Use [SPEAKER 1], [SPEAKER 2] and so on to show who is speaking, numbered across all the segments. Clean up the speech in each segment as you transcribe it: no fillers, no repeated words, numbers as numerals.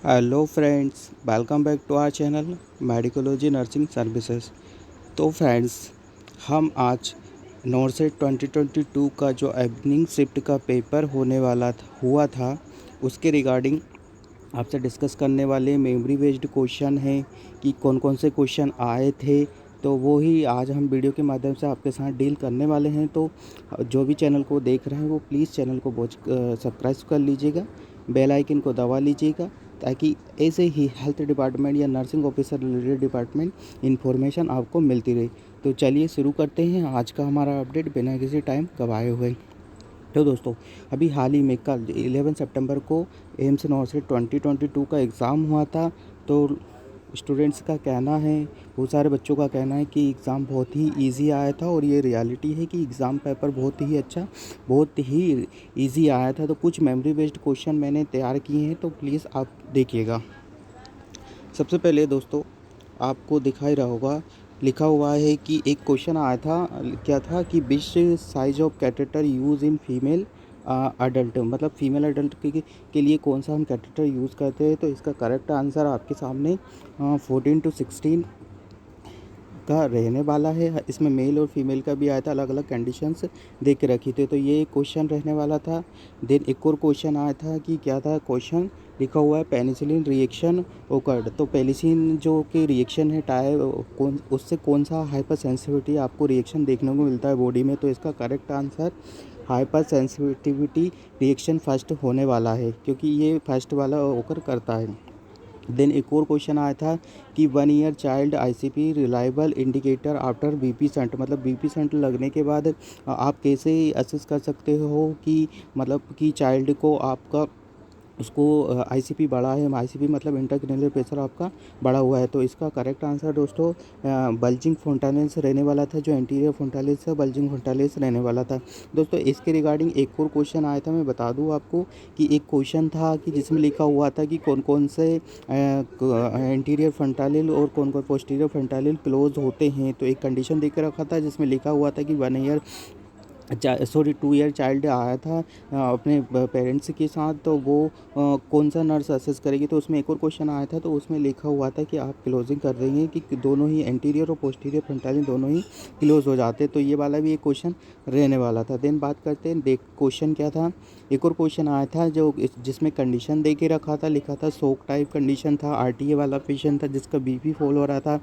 [SPEAKER 1] Hello friends, welcome back to our channel Medicology nursing services. तो friends, हम आज नॉर्सेट 2022 का जो इवनिंग शिफ्ट का पेपर होने वाला हुआ था उसके रिगार्डिंग आपसे डिस्कस करने वाले मेमोरी बेस्ड क्वेश्चन हैं कि कौन कौन से क्वेश्चन आए थे। तो वो ही आज हम वीडियो के माध्यम से आपके साथ डील करने वाले हैं। तो जो भी चैनल को देख रहे हैं वो प्लीज़ चैनल को सब्सक्राइब कर लीजिएगा, बेल आइकन को दबा लीजिएगा, ताकि ऐसे ही हेल्थ डिपार्टमेंट या nursing officer related department information आपको मिलती रहे। तो चलिए शुरू करते हैं आज का हमारा अपडेट बिना किसी टाइम गवाए हुए। तो दोस्तों, अभी हाल ही में कल 11 सितंबर को एम्स नॉर्सेट 2022 का एग्ज़ाम हुआ था। तो स्टूडेंट्स का कहना है, बहुत सारे बच्चों का कहना है कि एग्ज़ाम बहुत ही इजी आया था, और ये रियलिटी है कि एग्ज़ाम पेपर बहुत ही अच्छा, बहुत ही इजी आया था। तो कुछ मेमोरी बेस्ड क्वेश्चन मैंने तैयार किए हैं, तो प्लीज़ आप देखिएगा। सबसे पहले दोस्तों, आपको दिखाई रहा होगा, लिखा हुआ है कि एक क्वेश्चन आया था, क्या था कि which size of catheter use in female adult, मतलब फीमेल अडल्ट के लिए कौन सा हम कैटेटर यूज़ करते हैं। तो इसका करेक्ट आंसर आपके सामने 14 to 16 का रहने वाला है। इसमें मेल और फीमेल का भी आया था, अलग अलग कंडीशंस दे के रखी थी। तो ये क्वेश्चन रहने वाला था। देन एक और क्वेश्चन आया था कि क्या था क्वेश्चन, लिखा हुआ है पेनिसिलिन रिएक्शन ओकर्ड। तो पेनिसिलिन जो कि रिएक्शन है कौन, उससे कौन सा हाइपर सेंसिटिविटी आपको रिएक्शन देखने को मिलता है बॉडी में। तो इसका correct answer hyper sensitivity reaction first होने वाला है, क्योंकि ये फर्स्ट वाला ओकर करता है। देन एक और क्वेश्चन आया था कि 1 year child ICP reliable indicator after BP cent, मतलब बीपी सेंट लगने के बाद आप कैसे असेस कर सकते हो कि मतलब कि चाइल्ड को आपका उसको आईसीपी बढ़ा है। आईसीपी मतलब इंट्राक्रेनियल प्रेशर आपका बढ़ा हुआ है। तो इसका करेक्ट आंसर दोस्तों बल्जिंग फोंटानेस रहने वाला था। जो एंटीरियर फोंटानेस है, बल्जिंग फोंटानेस रहने वाला था। दोस्तों, इसके रिगार्डिंग एक और क्वेश्चन आया था, मैं बता दूं आपको कि एक क्वेश्चन था कि जिसमें लिखा हुआ था कि कौन कौन से एंटीरियर फ्रंटालिल और कौन कौन पोस्टीरियर फ्रंटालिल क्लोज होते हैं। तो एक कंडीशन दे के रखा था जिसमें लिखा हुआ था कि 1 ईयर 2 ईयर चाइल्ड आया था अपने पेरेंट्स के साथ, तो वो कौन सा नर्स असेस करेगी। तो उसमें एक और क्वेश्चन आया था, तो उसमें लिखा हुआ था कि आप क्लोजिंग कर रही हैं कि दोनों ही एंटीरियर और पोस्टीरियर फ्रंटालिन दोनों ही क्लोज हो जाते। तो ये वाला भी एक क्वेश्चन रहने वाला था। देन बात करते हैं, देख क्वेश्चन क्या था। एक और क्वेश्चन आया था जो जिसमें कंडीशन दे के रखा था, लिखा था शॉक टाइप कंडीशन था। आरटीए वाला पेशेंट था जिसका बीपी फॉल हो रहा था,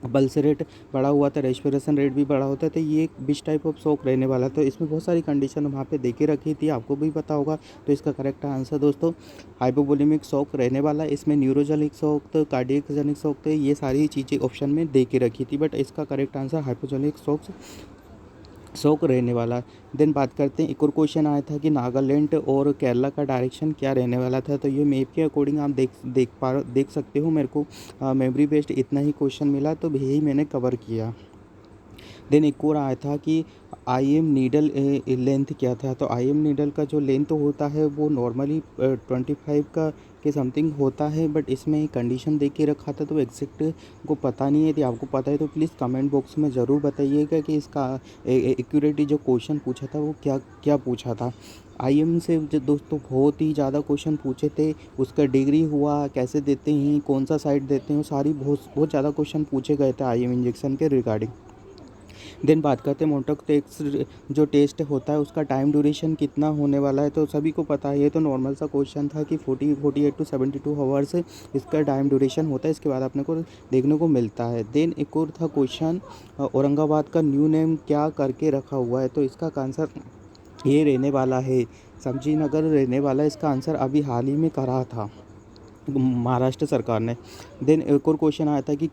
[SPEAKER 1] पल्स रेट बढ़ा हुआ था, रेस्पिरेशन रेट भी बढ़ा होता है। तो ये विच टाइप ऑफ शॉक रहने वाला। तो इसमें बहुत सारी कंडीशन वहाँ पे दे के रखी थी, आपको भी पता होगा। तो इसका करेक्ट आंसर दोस्तों हाइपोवोलेमिक शॉक रहने वाला है। इसमें न्यूरोजेनिक शॉक तो कार्डियक शॉक तो ये सारी चीज़ें ऑप्शन में दे के रखी थी, बट इसका करेक्ट आंसर हाइपोजेनिक शौक रहने वाला। देन बात करते हैं, एक और क्वेश्चन आया था कि नागालैंड और केरला का डायरेक्शन क्या रहने वाला था। तो ये मैप के अकॉर्डिंग आप देख सकते हो। मेरे को मेमोरी बेस्ड इतना ही क्वेश्चन मिला, तो यही मैंने कवर किया। देन एक और आया था कि आई एम नीडल लेंथ क्या था। तो आई एम नीडल का जो लेंथ होता है वो नॉर्मली 25 का के समथिंग होता है, बट इसमें कंडीशन दे के रखा था, तो एग्जैक्ट को पता नहीं है। यदि आपको पता है तो प्लीज़ कमेंट बॉक्स में ज़रूर बताइएगा कि इसका एक्यूरेटली जो क्वेश्चन पूछा था वो क्या क्या पूछा था। आईएम से जो दोस्तों बहुत ही ज़्यादा क्वेश्चन पूछे थे। उसका डिग्री हुआ, कैसे देते हैं, कौन सा साइड देते हैं, सारी बहुत बहुत ज़्यादा क्वेश्चन पूछे गए थे आईएम इंजेक्शन के रिगार्डिंग। देन बात करते हैं मोटक टेस्ट जो टेस्ट होता है उसका टाइम ड्यूरेशन कितना होने वाला है। तो सभी को पता है, ये तो नॉर्मल सा क्वेश्चन था कि 48 to 72 आवर्स इसका टाइम ड्यूरेशन होता है। इसके बाद अपने को देखने को मिलता है। देन एक और था क्वेश्चन, औरंगाबाद का न्यू नेम क्या करके रखा हुआ है। तो इसका आंसर ये रहने वाला है सब्जी नगर रहने वाला है। इसका आंसर अभी हाल ही में करा था महाराष्ट्र सरकार ने। देन एक और क्वेश्चन आया था कि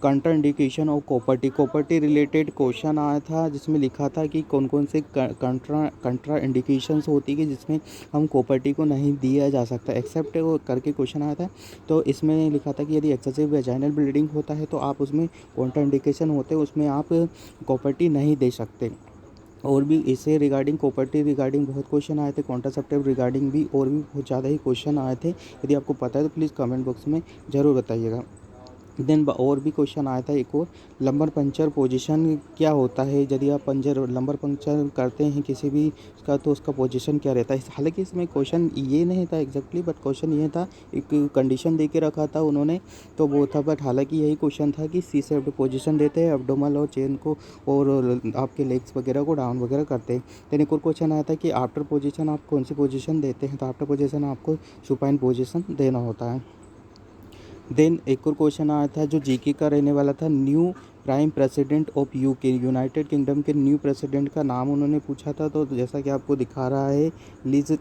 [SPEAKER 1] कंट्रा इंडिकेशन और कॉपर्टी रिलेटेड क्वेश्चन आया था, जिसमें लिखा था कि कौन कौन से कंट्रा इंडिकेशंस होती है जिसमें हम कॉपर्टी को नहीं दिया जा सकता एक्सेप्ट वो करके क्वेश्चन आया था। तो इसमें लिखा था कि यदि एक्सेसिव वेजाइनल ब्लीडिंग होता है तो आप उसमें कंट्रा इंडिकेशन होते हैं, उसमें आप कॉपर्टी नहीं दे सकते। और भी इससे रिगार्डिंग कॉपर्टी रिगार्डिंग बहुत क्वेश्चन आए थे, कॉन्ट्रासेप्टिव रिगार्डिंग भी और भी बहुत ज़्यादा ही क्वेश्चन आए थे। यदि आपको पता है तो प्लीज़ कमेंट बॉक्स में ज़रूर बताइएगा। देन और भी क्वेश्चन आया था एक और, लंबर पंचर पोजीशन क्या होता है, यदि आप लंबर पंचर करते हैं किसी भी का तो उसका पोजीशन क्या रहता है। हालांकि इसमें क्वेश्चन ये नहीं था एग्जैक्टली, बट क्वेश्चन ये था, एक कंडीशन दे के रखा था उन्होंने, तो वो था, बट हालांकि यही क्वेश्चन था कि सी शेप्ड पोजीशन देते हैं एब्डोमल और चेन को, और आपके लेग्स वगैरह को डाउन वगैरह करते हैं। देन एक और क्वेश्चन आया था कि आफ्टर पोजीशन आप कौन सी पोजीशन देते हैं, तो आफ्टर पोजीशन आपको सुपाइन पोजीशन देना होता है। देन एक और क्वेश्चन आया था जो जीके का रहने वाला था, new prime president of UK, United kingdom के न्यू प्रेसिडेंट का नाम उन्होंने पूछा था। तो जैसा कि आपको दिखा रहा है लिज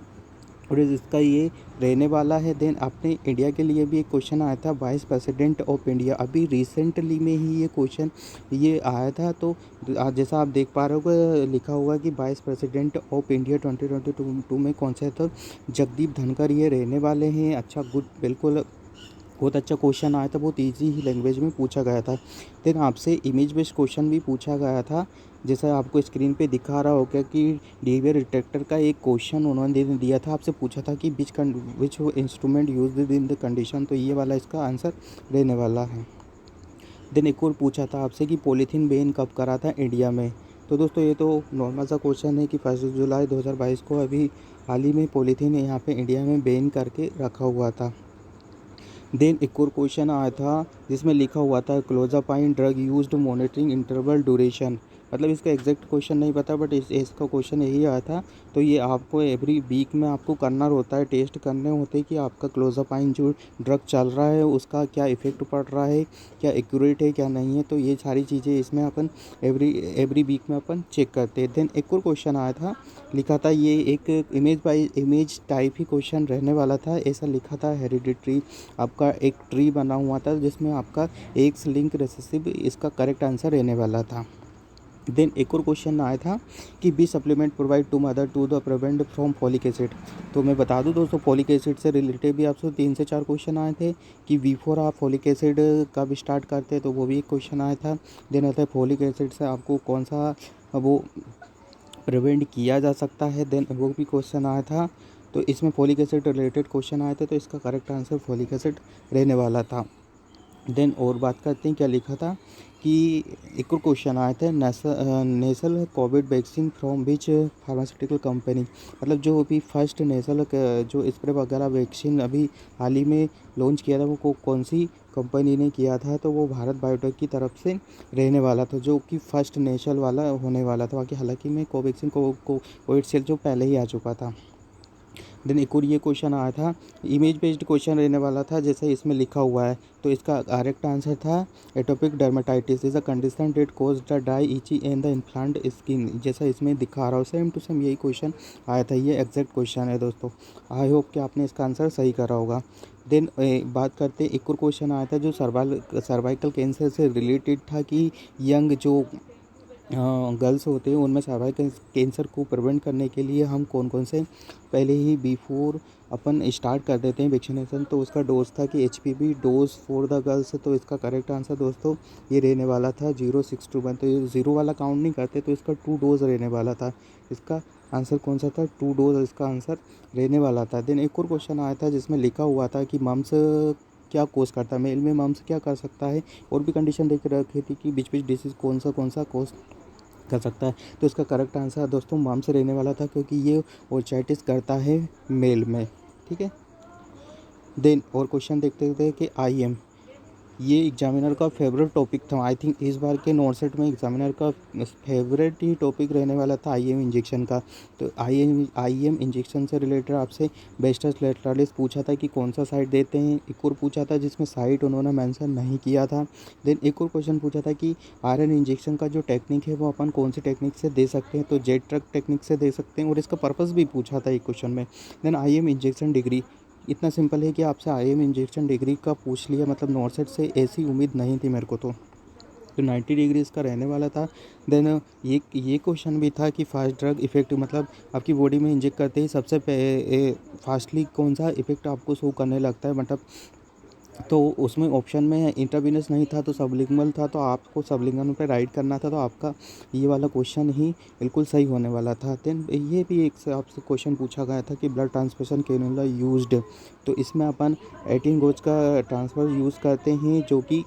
[SPEAKER 1] ट्रुस इसका ये रहने वाला है। देन अपने इंडिया के लिए भी एक क्वेश्चन आया था, वाइस प्रेसिडेंट ऑफ इंडिया, अभी रिसेंटली में ही ये क्वेश्चन ये आया था। तो जैसा आप देख पा रहे हो लिखा हुआ कि वाइस प्रेसिडेंट ऑफ इंडिया 2022 में कौन सा है, तो जगदीप धनखड़ ये रहने वाले हैं। अच्छा, गुड, बिल्कुल बहुत अच्छा क्वेश्चन आया था, बहुत इजी ही लैंग्वेज में पूछा गया था। देन आपसे इमेज बेस्ड क्वेश्चन भी पूछा गया था, जैसा आपको स्क्रीन पे दिखा रहा होगा कि डीवीआर डिटेक्टर का एक क्वेश्चन उन्होंने दिया था, आपसे पूछा था कि which instrument used in the condition, तो ये वाला इसका आंसर रहने वाला है। देन एक और पूछा था आपसे कि पॉलीथीन बैन कब करा था इंडिया में। तो दोस्तों ये तो नॉर्मल सा क्वेश्चन है कि 1 जुलाई 2022 को अभी हाल ही में पॉलीथीन यहाँ पे इंडिया में बैन करके रखा हुआ था। देन एक और क्वेश्चन आया था जिसमें लिखा हुआ था clozapine drug used monitoring interval duration, मतलब इसका एग्जैक्ट क्वेश्चन नहीं पता, बट इसका क्वेश्चन यही आया था। तो ये आपको एवरी वीक में आपको करना होता है, टेस्ट करने होते हैं कि आपका क्लोज़ापाइन जो ड्रग चल रहा है उसका क्या इफेक्ट पड़ रहा है, क्या एक्यूरेट है क्या नहीं है। तो ये सारी चीज़ें इसमें अपन एवरी वीक में अपन चेक करते हैं। देन एक और क्वेश्चन आया था, लिखा था ये एक image by image type he question रहने वाला था, ऐसा लिखा था हेरिडिटरी, आपका एक ट्री बना हुआ था जिसमें आपका एक्स लिंक रिसेसिव इसका करेक्ट आंसर रहने वाला था। देन एक और क्वेश्चन आया था कि be supplement provide to mother to the prevent from folic acid. तो मैं बता दूं दोस्तों, फॉलिक एसिड से रिलेटेड भी आपसे 3 से 4 क्वेश्चन आए थे कि V4 आप फॉलिक एसिड कब स्टार्ट करते हैं, तो वो भी एक क्वेश्चन आया था। देन आता है फॉलिक एसिड से आपको कौन सा वो प्रिवेंट किया जा सकता है, देन वो भी क्वेश्चन आया था। तो इसमें फॉलिक एसिड रिलेटेड क्वेश्चन आए थे, तो इसका करेक्ट आंसर फॉलिक एसिड रहने वाला था। देन और बात करते हैं क्या लिखा था कि एक और क्वेश्चन आया था, nasal covid vaccine from which pharmaceutical company, मतलब जो अभी फर्स्ट नेसल जो स्प्रे वगैरह वैक्सीन अभी हाल ही में लॉन्च किया था वो कौन सी कंपनी ने किया था, तो वो भारत बायोटेक की तरफ से रहने वाला था, जो कि फर्स्ट नेशनल वाला होने वाला था। बाकी हालांकि में कोवैक्सीन कोविशील्ड जो पहले ही आ चुका था। देन एक और ये क्वेश्चन आया था, इमेज बेस्ड क्वेश्चन रहने वाला था, जैसे इसमें लिखा हुआ है, तो इसका करेक्ट आंसर था atopic dermatitis is a condition that cause the dry itchy and the inflamed skin, जैसा इसमें दिखा रहा हो सेम टू सेम यही क्वेश्चन आया था। ये एग्जैक्ट क्वेश्चन है दोस्तों, आई होप कि आपने इसका आंसर सही करा होगा। देन बात करते एक और क्वेश्चन आया था जो सर्वाइकल कैंसर से रिलेटेड था कि यंग जो गर्ल्स होते हैं उनमें सर्वाइकल कैंसर को प्रिवेंट करने के लिए हम कौन कौन से पहले ही बिफोर अपन स्टार्ट कर देते हैं वैक्सीनेशन, तो उसका डोज था कि HPV dose for the girls. तो इसका करेक्ट आंसर दोस्तों ये रहने वाला था 0621, तो ये 0 वाला काउंट नहीं करते, तो इसका 2 डोज रहने वाला था। इसका आंसर कौन सा था, 2 डोज इसका आंसर रहने वाला था। देन एक और क्वेश्चन आया था जिसमें लिखा हुआ था कि मम्स क्या कोज करता है, मेल में मम्स क्या कर सकता है, और भी कंडीशन देख रखी थी कि बीच डिसीज़ कौन सा कोज कर सकता है। तो इसका करेक्ट आंसर दोस्तों मम्स रहने वाला था, क्योंकि ये ओर्चाइटिस करता है मेल में, ठीक है। देन और क्वेश्चन देखते थे कि IM, ये एग्जामिनर का फेवरेट टॉपिक था। आई थिंक इस बार के नोटसेट में एग्जामिनर का फेवरेट ही टॉपिक रहने वाला था IM इंजेक्शन का। तो IM इंजेक्शन से रिलेटेड आपसे बेस्टस लेटरालिस पूछा था कि कौन सा साइट देते हैं, एक और पूछा था जिसमें साइट उन्होंने मेंशन नहीं किया था। देन एक और क्वेश्चन पूछा था कि आयरन इंजेक्शन का जो टेक्निक है वो अपन कौन सी टेक्निक से दे सकते हैं, तो जेट ट्रक टेक्निक से दे सकते हैं, और इसका पर्पस भी पूछा था एक क्वेश्चन में। देन IM इंजेक्शन डिग्री, इतना सिंपल है कि आपसे IM इंजेक्शन डिग्री का पूछ लिया, मतलब नॉर्सेट से ऐसी उम्मीद नहीं थी मेरे को। तो 90 डिग्री इसका रहने वाला था। देन ये क्वेश्चन भी था कि फास्ट ड्रग इफेक्ट, मतलब आपकी बॉडी में इंजेक्ट करते ही सबसे फास्टली कौन सा इफेक्ट आपको शो करने लगता है, मतलब तो उसमें ऑप्शन में इंट्रावीनस नहीं था तो सबलिंगुअल था, तो आपको सबलिंगुअल पे राइट करना था, तो आपका ये वाला क्वेश्चन ही बिल्कुल सही होने वाला था। देन ये भी एक से आपसे क्वेश्चन पूछा गया था कि ब्लड ट्रांसफ्यूजन कैनुला यूज्ड, तो इसमें अपन 18 गोज का ट्रांसफ़र यूज़ करते हैं, जो कि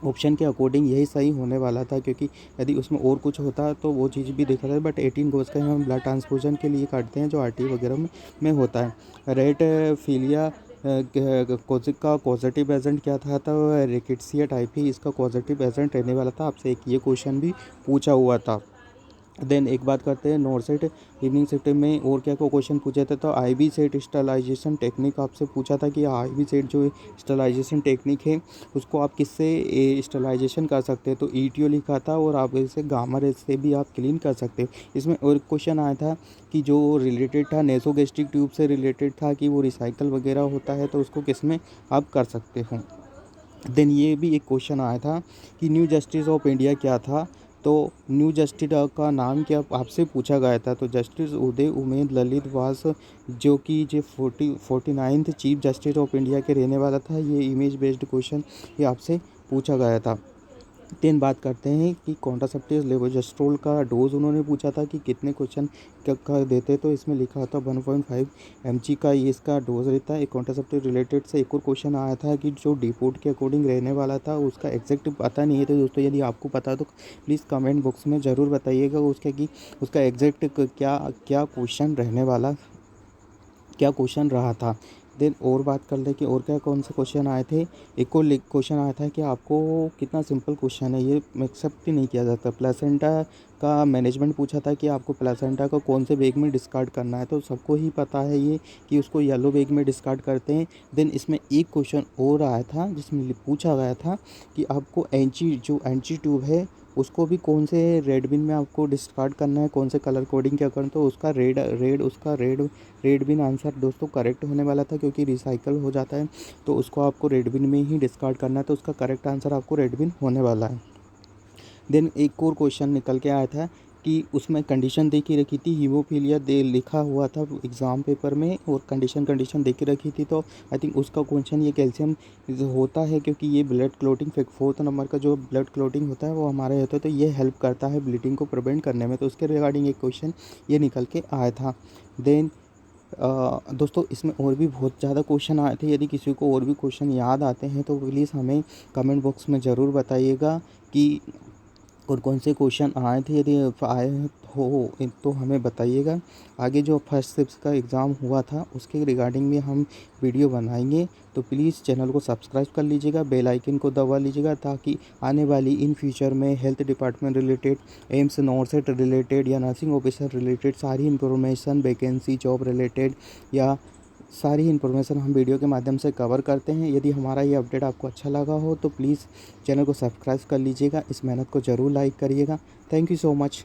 [SPEAKER 1] ऑप्शन के अकॉर्डिंग यही सही होने वाला था, क्योंकि यदि उसमें और कुछ होता तो वो चीज़ भी देखा था। बट 18 गोज़ का हम ब्लड ट्रांसफ्यूजन के लिए काटते हैं, जो आरटी वगैरह में होता है। रेट फीलिया कोजिक का पॉजिटिव एजेंट क्या था, तो रिकेट्सिया टाइप ही इसका पॉजिटिव एजेंट रहने वाला था। आपसे एक ये क्वेश्चन भी पूछा हुआ था। देन एक बात करते हैं नॉर्सेट इवनिंग शिफ्ट में और क्या को क्वेश्चन पूछे थे, तो आईबी सेट स्टरलाइजेशन टेक्निक आपसे पूछा था कि आईबी सेट जो स्टरलाइजेशन टेक्निक है उसको आप किससे स्टरलाइजेशन कर सकते हैं, तो ईटीओ लिखा था, और आप इसे गामा रे से भी आप क्लीन कर सकते हो। इसमें और क्वेश्चन आया था कि जो रिलेटेड था नेसोगेस्ट्रिक ट्यूब से रिलेटेड था, कि वो रिसाइकल वगैरह होता है तो उसको किस में आप कर सकते हो। देन ये भी एक क्वेश्चन आया था कि न्यू जस्टिस ऑफ इंडिया क्या था, तो न्यू जस्टिस का नाम क्या आपसे पूछा गया था, तो जस्टिस उदय उमेद ललित वास, जो कि जो 49th chief justice of India के रहने वाला था। ये इमेज बेस्ड क्वेश्चन ये आपसे पूछा गया था। देन बात करते हैं कि कॉन्ट्रासेप्टिव लेवोजेस्ट्रोल का डोज उन्होंने पूछा था कि कितने क्वेश्चन का देते, तो इसमें लिखा था 1.5 mg का ये इसका डोज रहता है। एक कॉन्ट्रासेप्टिव रिलेटेड से एक और क्वेश्चन आया था कि जो डिपोर्ट के अकॉर्डिंग रहने वाला था उसका एग्जैक्ट पता नहीं है, तो दोस्तों यदि आपको पता है तो प्लीज़ कमेंट बॉक्स में ज़रूर बताइएगा उसका कि उसका एग्जैक्ट क्या क्या क्वेश्चन रहने वाला, क्या क्वेश्चन रहा था। देन और बात कर ले कि और क्या कौन से क्वेश्चन आए थे। एक और क्वेश्चन आया था कि आपको कितना सिंपल क्वेश्चन है, ये एक्सेप्ट ही नहीं किया जाता। प्लेसेंटा का मैनेजमेंट पूछा था कि आपको प्लेसेंटा को कौन से बैग में डिस्कार्ड करना है, तो सबको ही पता है ये कि उसको येलो बैग में डिस्कार्ड करते हैं। देन इसमें एक क्वेश्चन और आया था जिसमें पूछा गया था कि आपको एंची ट्यूब है उसको भी कौन से रेड बिन में आपको डिस्कार्ड करना है, कौन से कलर कोडिंग क्या करना, तो उसका रेड बिन आंसर दोस्तों करेक्ट होने वाला था, क्योंकि रिसाइकल हो जाता है तो उसको आपको रेड बिन में ही डिस्कार्ड करना है, तो उसका करेक्ट आंसर आपको रेड बिन होने वाला है। देन एक और क्वेश्चन निकल के आया था कि उसमें कंडीशन दे के रखी थी हीमोफीलिया दे लिखा हुआ था एग्ज़ाम पेपर में, और कंडीशन दे के रखी थी, तो आई थिंक उसका क्वेश्चन ये कैल्शियम होता है, क्योंकि ये ब्लड क्लोटिंग 4th नंबर का जो ब्लड क्लोटिंग होता है वो हमारे होता है, तो ये हेल्प करता है ब्लीडिंग को प्रिवेंट करने में, तो उसके रिगार्डिंग एक क्वेश्चन ये निकल के आया था। देन दोस्तों इसमें और भी बहुत ज़्यादा क्वेश्चन आए थे। यदि किसी को और भी क्वेश्चन याद आते हैं तो प्लीज़ हमें कमेंट बॉक्स में ज़रूर बताइएगा कि और कौन से क्वेश्चन आए थे। यदि आए हो तो हमें बताइएगा। आगे जो फर्स्ट शिफ्ट का एग्ज़ाम हुआ था उसके रिगार्डिंग में हम वीडियो बनाएंगे, तो प्लीज़ चैनल को सब्सक्राइब कर लीजिएगा, बेल आइकन को दबा लीजिएगा, ताकि आने वाली इन फ्यूचर में health department related, AIIMS नॉर्सेट related या नर्सिंग ऑफिसर रिलेटेड सारी इन्फॉर्मेशन, वैकेंसी, जॉब रिलेटेड या सारी इन्फॉर्मेशन हम वीडियो के माध्यम से कवर करते हैं। यदि हमारा ये अपडेट आपको अच्छा लगा हो तो प्लीज़ चैनल को सब्सक्राइब कर लीजिएगा, इस मेहनत को ज़रूर लाइक करिएगा। Thank you so much.